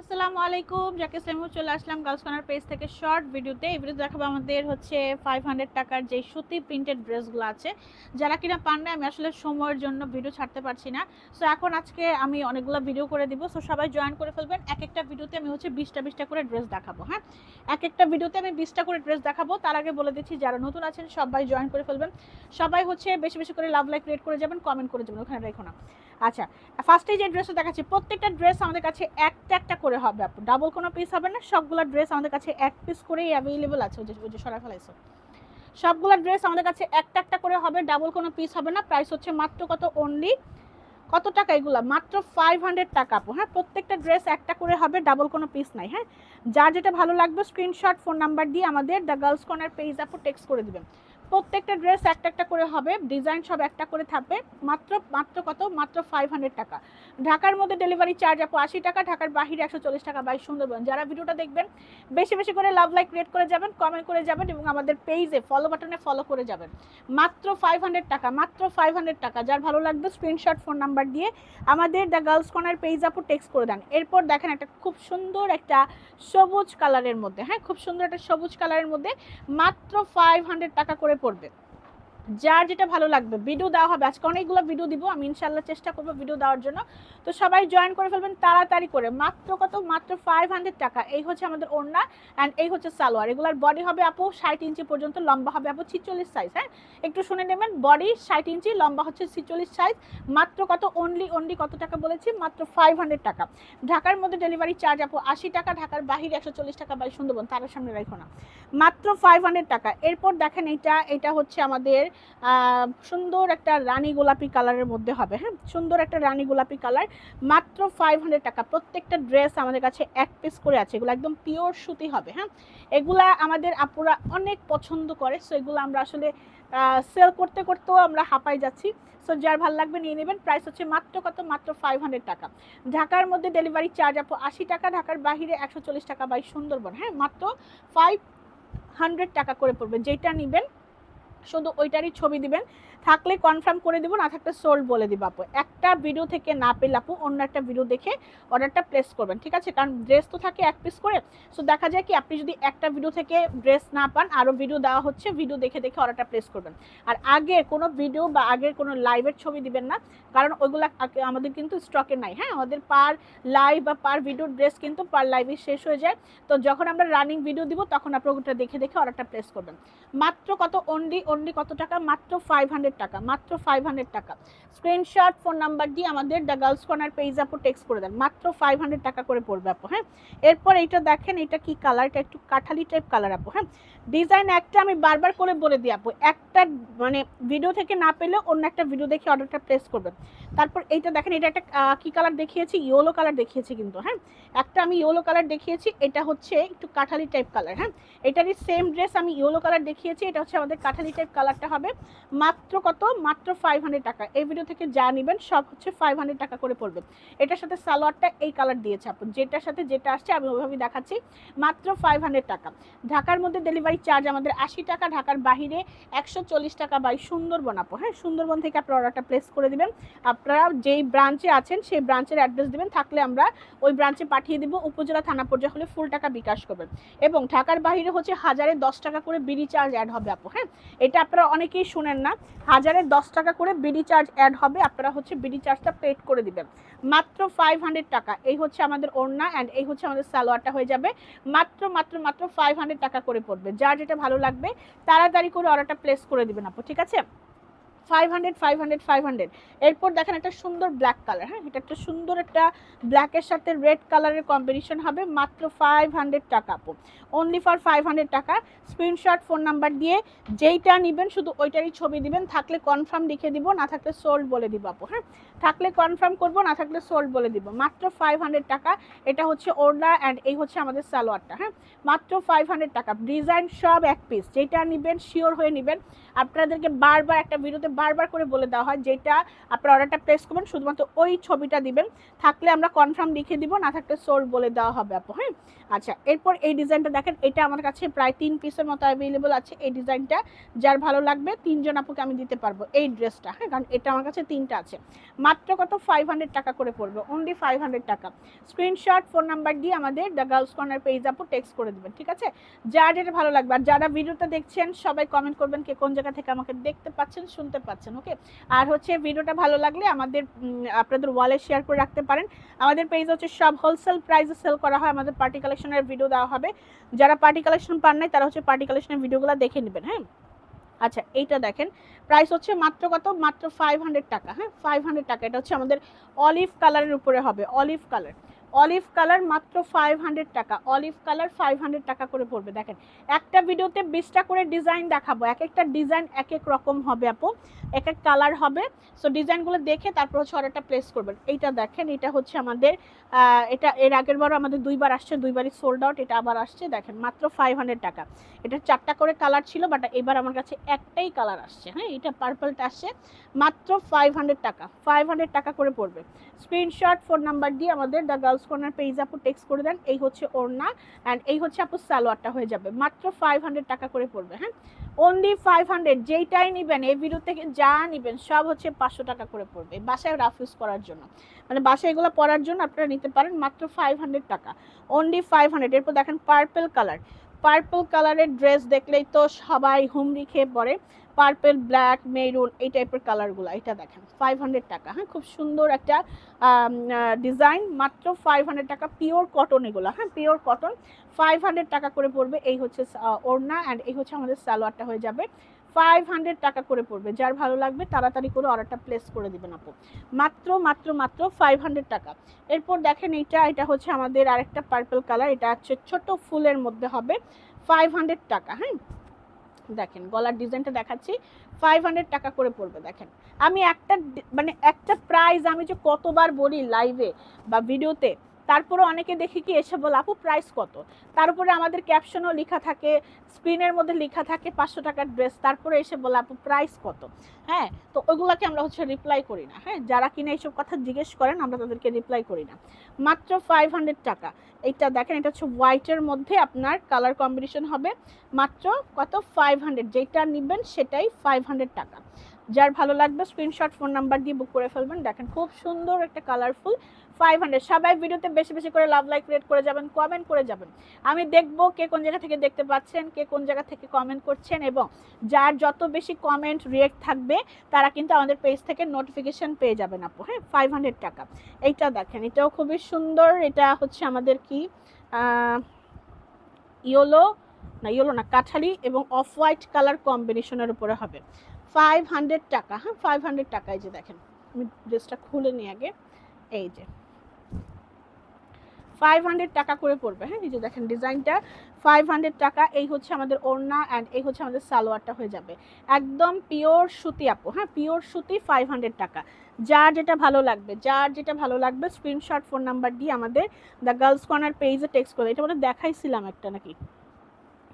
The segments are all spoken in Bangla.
আসসালামু আলাইকুম, জাকির ইসলামও চলে আসলাম গার্লস কর্নার পেজ থেকে শর্ট ভিডিওতে। এই ভিডিও দেখাবো আমাদের হচ্ছে 500 টাকার যে সুতি প্রিন্টেড ড্রেসগুলো আছে, যারা কিনা পান না। আমি আসলে সময়ের জন্য ভিডিও ছাড়তে পারছি না। সো এখন আজকে আমি অনেকগুলো ভিডিও করে দিব। সো সবাই জয়েন করে ফেলবেন। এক একটা ভিডিওতে আমি হচ্ছে 20টা করে ড্রেস দেখাবো। হ্যাঁ, এক একটা ভিডিওতে আমি 20টা করে ড্রেস দেখাবো। তার আগে বলে দিচ্ছি, যারা নতুন আছেন সবাই জয়েন করে ফেলবেন। সবাই হচ্ছে বেশি বেশি করে লাভ লাইক রেট করে যাবেন, কমেন্ট করে যাবেন, ওখানে রেখো না। আচ্ছা, ফার্স্টে যে ড্রেসটা দেখাচ্ছি, প্রত্যেকটা ড্রেস আমাদের কাছে একটা একটা করে হবে আপু, ডাবল কোনো পিস হবে না। সবগুলো ড্রেস আমাদের কাছে এক পিস করেই অ্যাভেলেবল আছে। ওই যে সরা ফেলাইছো, সবগুলো ড্রেস আমাদের কাছে একটা একটা করে হবে, ডাবল কোনো পিস হবে না। প্রাইস হচ্ছে মাত্র কত, অনলি কত টাকা এগুলো, মাত্র 500 টাকা আপু। হ্যাঁ, প্রত্যেকটা ড্রেস একটা করে হবে, ডাবল কোনো পিস নাই। হ্যাঁ, যার যেটা ভালো লাগবে স্ক্রিনশট ফোন নাম্বার দিয়ে আমাদের দ্য গার্লস কর্নার পেজ আপু টেক্সট করে দিবেন। প্রত্যেকটা ড্রেস একটা একটা করে হবে, ডিজাইন সব একটা করে থাকবে। মাত্র মাত্র কত, মাত্র 500 টাকা। ঢাকার মধ্যে ডেলিভারি চার্জ আপু 80 টাকা, ঢাকার বাহিরে 140 টাকা বাই সুন্দরবন। যারা ভিডিওটা দেখবেন বেশি বেশি করে লাভ লাইক রেট করে যাবেন, কমেন্ট করে যাবেন এবং আমাদের পেজে ফলো বাটনে ফলো করে যাবেন। মাত্র 500 টাকা, মাত্র 500 টাকা। যার ভালো লাগবে স্ক্রিনশট ফোন নাম্বার দিয়ে আমাদের দ্য গার্লস কর্নার পেজ আপু টেক্সট করে দেন। এরপর দেখেন একটা খুব সুন্দর একটা সবুজ কালারের মধ্যে, হ্যাঁ খুব সুন্দর একটা সবুজ কালারের মধ্যে মাত্র 500 টাকা করে পড়বে। যার যেটা ভালো লাগবে ভিডিও দেওয়া হবে, আজকে অনেকগুলো ভিডিও দিব আমি, ইনশাল্লাহ চেষ্টা করবো ভিডিও দেওয়ার জন্য। তো সবাই জয়েন করে ফেলবেন তাড়াতাড়ি করে। মাত্র কত, মাত্র 500 টাকা। এই হচ্ছে আমাদের ওড়না অ্যান্ড এই হচ্ছে সালোয়ার। এগুলার বডি হবে আপু 60 ইঞ্চি পর্যন্ত, লম্বা হবে আপু 46 সাইজ। হ্যাঁ, একটু শুনে নেবেন, বডি 60 ইঞ্চি, লম্বা হচ্ছে 46 সাইজ। মাত্র কত, অনলি অনলি কত টাকা বলেছি, মাত্র 500 টাকা। ঢাকার মধ্যে ডেলিভারি চার্জ আপু 80 টাকা, ঢাকার বাহিরে 140 টাকা বাই সুন্দরবন, তার সামনে রাখো না। মাত্র 500 টাকা। এরপর দেখেন এটা হচ্ছে আমাদের সুন্দর একটা রানী গোলাপি কালারের মধ্যে হবে। হ্যাঁ, সুন্দর একটা রানী গোলাপি কালার, মাত্র 500 টাকা। প্রত্যেকটা ড্রেস আমাদের কাছে এক পিস করে আছে, এগুলো একদম পিওর সুতি হবে। হ্যাঁ, এগুলা আমাদের আপুরা অনেক পছন্দ করে। সো এগুলো আমরা আসলে সেল করতে করতেও আমরা হাঁপাই যাচ্ছি। সো যার ভালো লাগবে নিয়ে নেবেন। প্রাইস হচ্ছে মাত্র কত, মাত্র 500 টাকা। ঢাকার মধ্যে ডেলিভারি চার্জ আপু 80 টাকা, ঢাকার বাহিরে 140 টাকা বাই সুন্দরবন। হ্যাঁ, মাত্র 500 টাকা করে পড়বে। যেটা নেবেন শুধু ওইটারই ছবি দিবেন, থাকলে কনফার্ম করে দিব, না থাকলে সোল্ড বলে দিব আপু। একটা ভিডিও থেকে না পেলে আপু অন্য একটা ভিডিও দেখে অর্ডারটা প্লেস করবেন, ঠিক আছে? কারণ ড্রেস তো থাকে এক পিস করে। সো দেখা যায় কি, আপনি যদি একটা ভিডিও থেকে ড্রেস না পান, আরও ভিডিও দেওয়া হচ্ছে, ভিডিও দেখে দেখে অর্ডারটা প্লেস করবেন। আর আগের কোনো ভিডিও বা আগের কোনো লাইভের ছবি দিবেন না, কারণ ওইগুলো আমাদের কিন্তু স্টকে নাই। হ্যাঁ, আমাদের পার লাইভ বা পার ভিডিও ড্রেস কিন্তু পার লাইভে শেষ হয়ে যায়। তো যখন আমরা রানিং ভিডিও দিব তখন আপনারা ওটা দেখে দেখে অর্ডারটা প্লেস করবেন। মাত্র কত, অনলি অনলি কত টাকা, মাত্র 500 টাকা, মাত্র 500 টাকা। স্ক্রিনশট ফোন নাম্বার দিয়ে আমাদের দ্য গার্লস কর্নার পেজ আপু টেক্সট করে দেন, মাত্র 500 টাকা করে পড়বে আপু। হ্যাঁ, এরপর এইটা দেখেন, এটা কি কালার, এটা একটু কাঠালি টাইপ কালার আপু। হ্যাঁ, ডিজাইন একটা আমি বারবার করে বলে দিই আপু, একটা মানে ভিডিও থেকে না পেলে অন্য একটা ভিডিও দেখে অর্ডারটা প্লেস করবেন। তারপর এইটা দেখেন, এটা একটা কি কালার দেখিয়েছি, ইয়েলো কালার দেখিয়েছি কিন্তু। হ্যাঁ, একটা আমি ইয়েলো কালার দেখিয়েছি, এটা হচ্ছে একটু কাঠালি টাইপ কালার। হ্যাঁ, এটারই সেম ড্রেস আমি ইয়েলো কালার দেখিয়েছি, এটা হচ্ছে আমাদের কাঠালি টাইপ কালারটা হবে। মাত্র কত, মাত্র 500 টাকা। এই ভিডিও থেকে যা নেবেন সব হচ্ছে 500 টাকা করে পড়বে। এটার সাথে সালোয়ারটা এই কালার দিয়েছে আপু, যেটার সাথে যেটা আসছে আমি ওইভাবেই দেখাচ্ছি। মাত্র 500 টাকা। ঢাকার মধ্যে ডেলিভারি চার্জ আমাদের 80 টাকা, ঢাকার বাহিরে 140 টাকা বাই সুন্দরবন আপু। হ্যাঁ, সুন্দরবন থেকে আপনারা অর্ডারটা প্লেস করে দিবেন। আপনারা যেই ব্রাঞ্চে আছেন সেই ব্রাঞ্চের অ্যাড্রেস দিবেন, থাকলে আমরা ওই ব্রাঞ্চে পাঠিয়ে দিব। উপজেলা থানা পর্যায়ে হলে ফুল টাকা বিকাশ করবেন। এবং ঢাকার বাহিরে হচ্ছে 1010 টাকা করে বিডি চার্জ অ্যাড হবে আপু। হ্যাঁ, এটা আপনারা অনেকেই শুনেন না, 1010 টাকা করে বিডি চার্জ অ্যাড হবে, আপনারা হচ্ছে বিডি চার্জটা পেড করে দিবেন। মাত্র 500 টাকা। এই হচ্ছে আমাদের ওড়না অ্যান্ড এই হচ্ছে আমাদের সালোয়ারটা হয়ে যাবে মাত্র মাত্র মাত্র 500 টাকা করে পড়বে। যার যেটা ভালো লাগবে তাড়াতাড়ি করে অর্ডারটা প্লেস করে দিবেন আপু, ঠিক আছে? 500 500 500। এরপর দেখেন একটা সুন্দর ব্ল্যাক কালার। হ্যাঁ, এটা একটা সুন্দর একটা ব্ল্যাকের সাথে রেড কালারের কম্বিনেশন হবে, মাত্র 500 টাকা আপু, অনলি ফর 500 টাকা। স্ক্রিনশট ফোন নাম্বার দিয়ে যেইটা নেবেন শুধু ওইটারই ছবি দিবেন, থাকলে কনফার্ম লিখে দিব, না থাকলে সোল্ড বলে দিব আপু। হ্যাঁ, থাকলে কনফার্ম করব, না থাকলে সোল্ড বলে দিব। মাত্র 500 টাকা। এটা হচ্ছে ওড়না অ্যান্ড এই হচ্ছে আমাদের সালোয়ারটা। হ্যাঁ, মাত্র 500 টাকা। ডিজাইন সব এক পিস, যেটা নেবেন শিওর হয়ে নেবেন। আপনাদেরকে বারবার একটা ভিডিওতে বারবার করে বলে দেওয়া হয়, যেটা আপনার অর্ডারটা প্লেস করবেন শুধুমাত্র ওই ছবিটা দিবেন, থাকলে আমরা কনফার্ম লিখে দিব, না থাকলে সোল্ড বলে দেওয়া হবে আপু। হ্যাঁ, আচ্ছা, এরপর এই ডিজাইনটা দেখেন, এটা আমার কাছে প্রায় 3 পিসের মতো অ্যাভেলেবল আছে। এই ডিজাইনটা যার ভালো লাগবে 3 জন আপুকে আমি দিতে পারবো এই ড্রেসটা। হ্যাঁ, কারণ এটা আমার কাছে 3টা আছে। মাত্র কত, 500 টাকা করে পড়বে, অনলি 500 টাকা। স্ক্রিনশট ফোন নাম্বার দিয়ে আমাদের দ্য গার্লস কর্নার পেজ আপু টেক্সট করে দেবেন, ঠিক আছে? যার যেটা ভালো লাগবে। আর যারা ভিডিওটা দেখছেন সবাই কমেন্ট করবেন কে কোন জায়গা থেকে আমাকে দেখতে পাচ্ছেন, শুনতে পাচ্ছেন, ওকে? আর হচ্ছে ভিডিওটা ভালো লাগলে আমাদের আপনাদের ওয়ালে শেয়ার করে রাখতে পারেন। আমাদের পেজ হচ্ছে সব হোলসেল প্রাইসে সেল করা হয়, আমাদের পার্টি কালেকশনের ভিডিও দেওয়া হবে। যারা পার্টি কালেকশন পান নাই তারা হচ্ছে পার্টি কালেকশনের ভিডিওগুলো দেখে নেবেন। হ্যাঁ, আচ্ছা, এইটা দেখেন, প্রাইস হচ্ছে মাত্র কত, মাত্র 500 টাকা। হ্যাঁ, 500 টাকা। এটা হচ্ছে আমাদের অলিভ কালারের উপরে হবে, অলিভ কালার, অলিভ কালার, মাত্র 500 টাকা। অলিভ কালার 500 টাকা করে পড়বে। দেখেন, একটা ভিডিওতে 20টা করে ডিজাইন দেখাবো, এক একটা ডিজাইন এক এক রকম হবে আপু, এক এক কালার হবে। সো ডিজাইনগুলো দেখে তারপর হচ্ছে অর্ডারটা প্লেস করবেন। এইটা দেখেন, এটা হচ্ছে আমাদের এটা এর আগের বারও আমাদের 2বার আসছে, 2বারই সোল্ড আউট, এটা আবার আসছে। দেখেন, মাত্র 500 টাকা। এটা 4টা করে কালার ছিল, বাট এবার আমার কাছে একটাই কালার আসছে। হ্যাঁ, এটা পার্পলটা আসছে, মাত্র 500 টাকা। 500 টাকা করে পড়বে। স্ক্রিনশট ফোন নাম্বার দিয়ে আমাদের দ্য গার্লস কর্নার পেজ আপু টেক্সট করে দেন। এই হচ্ছে ওড়না অ্যান্ড এই হচ্ছে আপু সালোয়ারটা হয়ে যাবে, মাত্র 500 টাকা করে পড়বে। হ্যাঁ, অনলি 500। যেইটাই নেবেন, এই ভিডিও থেকে যা নেবেন সব হচ্ছে 500 টাকা করে পড়বে, বাসায় রাফ ইউজ করার জন্য, মানে বাসায় এগুলো পরার জন্য আপনারা নিতে পারেন, মাত্র 500 টাকা, অনলি 500। এরপর দেখেন পার্পল কালার, পার্পল কালারের ড্রেস দেখলেই তো সবাই হুমড়ি খেয়ে পড়ে। পার্পল, ব্ল্যাক, মেরুন, এই টাইপের কালারগুলো। এটা দেখেন 500 টাকা। হ্যাঁ, খুব সুন্দর একটা ডিজাইন, মাত্র 500 টাকা। পিওর কটন এগুলো। হ্যাঁ, পিওর কটন, 500 টাকা করে পড়বে। এই হচ্ছে ওড়না অ্যান্ড এই হচ্ছে আমাদের সালোয়ারটা হয়ে যাবে, 500 টাকা করে পড়বে। যার ভালো লাগবে তাড়াতাড়ি করে অর্ডারটা প্লেস করে দিবেন আপু, মাত্র মাত্র মাত্র 500 টাকা। এরপর দেখেন, এটা হচ্ছে আমাদের আরেকটা পার্পল কালার, এটা হচ্ছে ছোট ফুলের মধ্যে হবে, 500 টাকা। হ্যাঁ, দেখেন গলার ডিজাইনটা দেখাচ্ছি, 500 টাকা করে পড়বে। দেখেন, আমি মানে একটা প্রাইস আমি যে কতবার বলি লাইভে বা ভিডিওতে, তারপরে অনেকে দেখি কি এসে বলে আপু প্রাইস কত, তার উপরে আমাদের ক্যাপশনও লেখা থাকে, স্ক্রিনের মধ্যে লেখা থাকে 500 টাকার ড্রেস, তারপরে এসে বলে আপু প্রাইস কত। হ্যাঁ, তো ওইগুলোকে আমরা হচ্ছে রিপ্লাই করি না। হ্যাঁ, যারা কিনা এইসব কথা জিজ্ঞেস করেন আমরা তাদেরকে রিপ্লাই করি না। মাত্র 500 টাকা। এইটা দেখেন, এটা হচ্ছে হোয়াইটের মধ্যে আপনার কালার কম্বিনেশন হবে, মাত্র কত, 500। যেটা নেবেন সেটাই 500 টাকা। যার ভালো লাগবে স্ক্রিনশট ফোন নাম্বার দিয়ে বুক করে ফেলবেন। দেখেন, খুব সুন্দর একটা কালারফুল, 500। সবাই ভিডিওতে বেশি বেশি করে লাভ, লাইক, রেট করে যাবেন, কমেন্ট করে যাবেন। আমি দেখব কে কোন জায়গা থেকে দেখতে পাচ্ছেন, কে কোন জায়গা থেকে কমেন্ট করছেন, এবং যার যত বেশি কমেন্ট রিয়েক্ট থাকবে তারা কিন্তু আমাদের পেজ থেকে নোটিফিকেশন পেয়ে যাবেন আপু। হ্যাঁ, 500 টাকা। এইটা দেখেন, এটাও খুবই সুন্দর। এটা হচ্ছে আমাদের কি ইয়েলো না, কাঠালি এবং অফ হোয়াইট কালার কম্বিনেশনের উপরে হবে, 500 টাকা। হ্যাঁ, 500 টাকা। এই যে দেখেন, আমি ড্রেসটা খুলে নিই আগে, এই যে 500 টাকা করে পড়বে। হ্যাঁ, এই যে দেখেন ডিজাইনটা, 500 টাকা। এই হচ্ছে আমাদের ওড়না অ্যান্ড এই হচ্ছে আমাদের সালোয়ারটা হয়ে যাবে, একদম পিওর সুতি আপু। হ্যাঁ, পিওর সুতি, 500 টাকা। যার যেটা ভালো লাগবে, যার যেটা ভালো লাগবে স্ক্রিনশট ফোন নাম্বার দিয়ে আমাদের দ্য গার্লস কর্নার পেজে টেক্সট করে। এটা মানে দেখাইছিলাম একটা নাকি,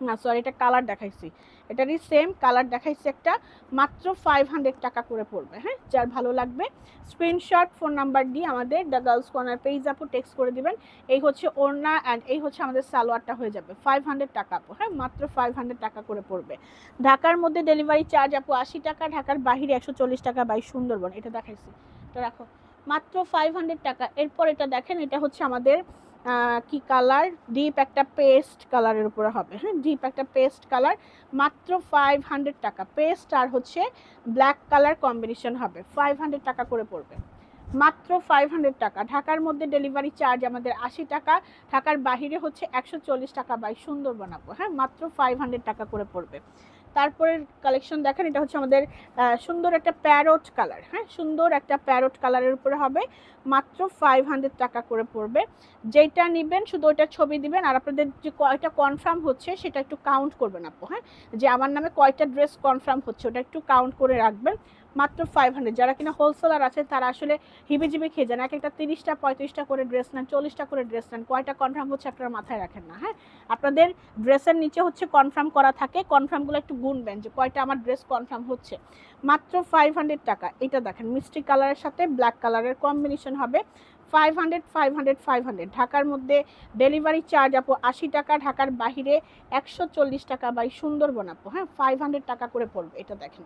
না সরি, এটা কালার দেখাইছি, এটারই সেম কালার দেখাইছি একটা, মাত্র 500 টাকা করে পড়বে। হ্যাঁ, যার ভালো লাগবে স্ক্রিনশট ফোন নাম্বার দিয়ে আমাদের দ্য গার্লস কর্নার পেজ আপু টেক্সট করে দিবেন। এই হচ্ছে ওড়না অ্যান্ড এই হচ্ছে আমাদের সালোয়ারটা হয়ে যাবে, 500 টাকা আপু। হ্যাঁ, মাত্র 500 টাকা করে পড়বে। ঢাকার মধ্যে ডেলিভারি চার্জ আপু 80 টাকা, ঢাকার বাহিরে 140 টাকা বাই সুন্দরবন। এটা দেখাইছি, এটা রাখো, মাত্র 500 টাকা। এরপর এটা দেখেন, এটা হচ্ছে আমাদের কি কালার, ডিপ একটা পেস্ট কালারের উপরে হবে। হ্যাঁ, ডিপ একটা পেস্ট কালার, মাত্র 500 টাকা। পেস্ট আর হচ্ছে ব্ল্যাক কালার কম্বিনেশন হবে, 500 টাকা করে পড়বে, মাত্র 500 টাকা। ঢাকার মধ্যে ডেলিভারি চার্জ আমাদের 80 টাকা, ঢাকার বাহিরে হচ্ছে 140 টাকা বাই সুন্দরবন আপু। হ্যাঁ, মাত্র 500 টাকা করে পড়বে। তারপরে কালেকশন দেখেন, এটা হচ্ছে আমাদের সুন্দর একটা প্যারট কালার। হ্যাঁ, সুন্দর একটা প্যারট কালারের উপরে হবে, মাত্র 500 টাকা করে পড়বে। যেটা নেবেন শুধু ওইটা ছবি দিবেন, আর আপনাদের যে কয়টা কনফার্ম হচ্ছে সেটা একটু কাউন্ট করবেন আপু। হ্যাঁ, যে আমার নামে কয়টা ড্রেস কনফার্ম হচ্ছে ওটা একটু কাউন্ট করে রাখবেন, মাত্র 500। যারা কিনা হোলসেলার আছে তারা আসলে হিবিজিবি খেয়ে যান, এক একটা 30টা 35টা করে ড্রেস নেন, 40টা করে ড্রেস নেন, কয়টা কনফার্ম হচ্ছে আপনারা মাথায় রাখেন না। হ্যাঁ, আপনাদের ড্রেসের নিচে হচ্ছে কনফার্ম করা থাকে, কনফার্মগুলো একটু গুনবেন যে কয়টা আমার ড্রেস কনফার্ম হচ্ছে। মাত্র 500 টাকা। এটা দেখেন মিষ্টি কালারের সাথে ব্ল্যাক কালারের কম্বিনেশন হবে, 500 500 500। ঢাকার মধ্যে ডেলিভারি চার্জ আপু 80 টাকা, ঢাকার বাহিরে 140 টাকা বাই সুন্দরবন আপু। হ্যাঁ, 500 টাকা করে পড়বে। এটা দেখেন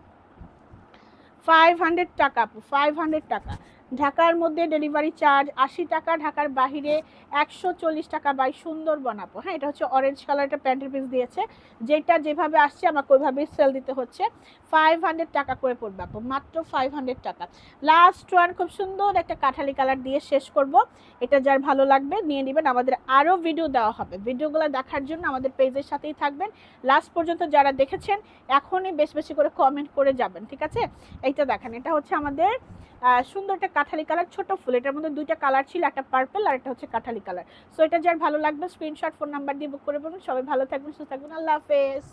500 টাকা আপু, 500 টাকা। ঢাকার মধ্যে ডেলিভারি চার্জ 80 টাকা, ঢাকার বাহিরে 140 টাকা বাই সুন্দরবন আপু। হ্যাঁ, এটা হচ্ছে অরেঞ্জ কালার, একটা প্যান্টের পিস দিয়েছে, যেটা যেভাবে আসছে আমাকে ওইভাবেই সেল দিতে হচ্ছে। 500 টাকা করে পড়বে আপু, মাত্র 500 টাকা। লাস্ট ওয়ান, খুব সুন্দর একটা কাঠালি কালার দিয়ে শেষ করব। এটা যার ভালো লাগবে নিয়ে নেবেন। আমাদের আরও ভিডিও দেওয়া হবে, ভিডিওগুলো দেখার জন্য আমাদের পেজের সাথেই থাকবেন। লাস্ট পর্যন্ত যারা দেখেছেন এখনই বেশি বেশি করে কমেন্ট করে যাবেন, ঠিক আছে? এইটা দেখেন, এটা হচ্ছে আমাদের সুন্দর একটা কাঠালি কালার, ছোট ফুল। এটার মধ্যে দুইটা কালার ছিল, একটা পার্পল আর একটা হচ্ছে কাঠালি কালার। সো এটা যার ভালো লাগবে স্ক্রিনশট ফোন নাম্বার দিয়ে বুক করে বলুন। সবাই ভালো থাকবেন, সুস্থ থাকবেন, আল্লাহ হাফেজ।